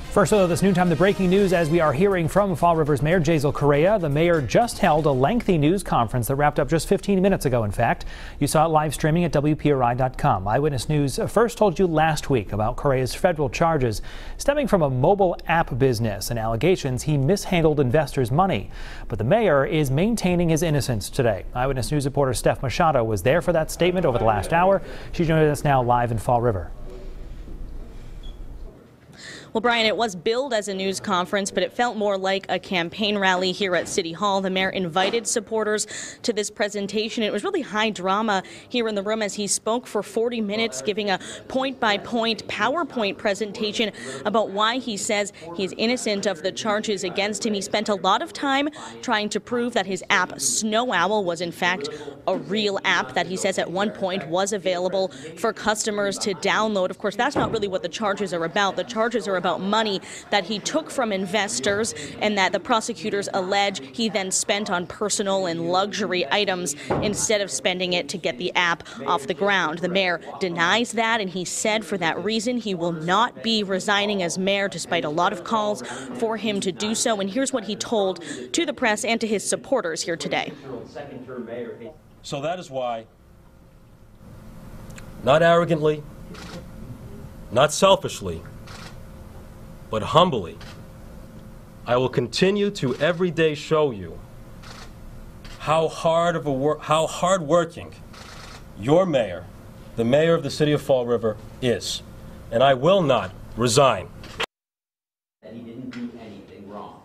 First, though, this noontime, the breaking news as we are hearing from Fall River's Mayor Jasiel Correia. The mayor just held a lengthy news conference that wrapped up just 15 minutes ago, in fact. You saw it live streaming at WPRI.com. Eyewitness News first told you last week about Correia's federal charges stemming from a mobile app business and allegations he mishandled investors' money. But the mayor is maintaining his innocence today. Eyewitness News reporter Steph Machado was there for that statement over the last hour. She joins us now live in Fall River. Well, Brian, it was billed as a news conference, but it felt more like a campaign rally here at City Hall. The mayor invited supporters to this presentation. It was really high drama here in the room as he spoke for 40 minutes, giving a point-by-point PowerPoint presentation about why he says he's innocent of the charges against him. He spent a lot of time trying to prove that his app, Snow Owl, was in fact a real app that he says at one point was available for customers to download. Of course, that's not really what the charges are about. The charges are about money that he took from investors and that the prosecutors allege he then spent on personal and luxury items instead of spending it to get the app off the ground. The mayor denies that, and he said for that reason he will not be resigning as mayor despite a lot of calls for him to do so. And here's what he told to the press and to his supporters here today. So that is why, not arrogantly, not selfishly, but humbly, I will continue to every day show you how hardworking your mayor, the mayor of the city of Fall River, is. And I will not resign. That he didn't do anything wrong.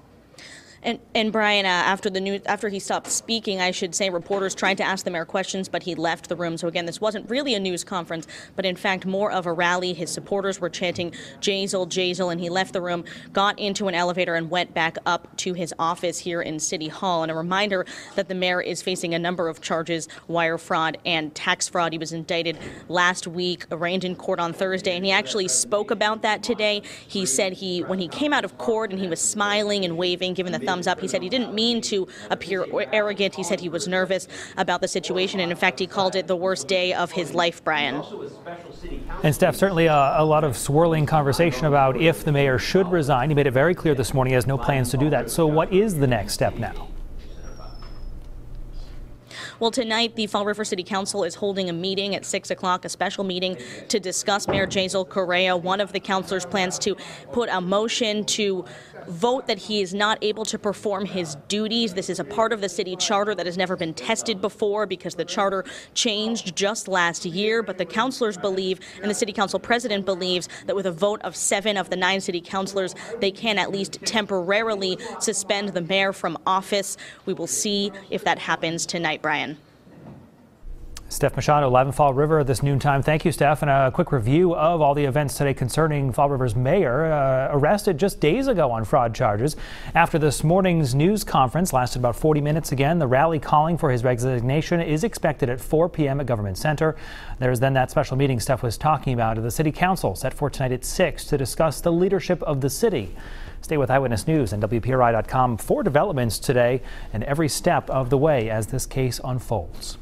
And Brian, after he stopped speaking, I should say, reporters tried to ask the mayor questions, but he left the room. So again, this wasn't really a news conference, but in fact more of a rally. His supporters were chanting "Jasiel, Jasiel," and he left the room, got into an elevator, and went back up to his office here in City Hall. And a reminder that the mayor is facing a number of charges: wire fraud and tax fraud. He was indicted last week, arraigned in court on Thursday, and he actually spoke about that today. He said when he came out of court and he was smiling and waving, giving the thumbs up, he said he didn't mean to appear arrogant. He said he was nervous about the situation, and in fact he called it the worst day of his life, Brian. And Steph, certainly a lot of swirling conversation about if the mayor should resign. He made it very clear this morning he has no plans to do that. So what is the next step now? Well, tonight, the Fall River City Council is holding a meeting at 6 o'clock, a special meeting to discuss Mayor Jasiel Correia. One of the councilors plans to put a motion to vote that he is not able to perform his duties. This is a part of the city charter that has never been tested before because the charter changed just last year. But the councilors believe, and the city council president believes, that with a vote of 7 of the 9 city councilors, they can at least temporarily suspend the mayor from office. We will see if that happens tonight, Brian. Steph Machado, live in Fall River this noontime. Thank you, Steph. And a quick review of all the events today concerning Fall River's mayor, arrested just days ago on fraud charges. After this morning's news conference lasted about 40 minutes again, the rally calling for his resignation is expected at 4 p.m. at Government Center. There's then that special meeting Steph was talking about at the City Council, set for tonight at 6 to discuss the leadership of the city. Stay with Eyewitness News and WPRI.com for developments today and every step of the way as this case unfolds.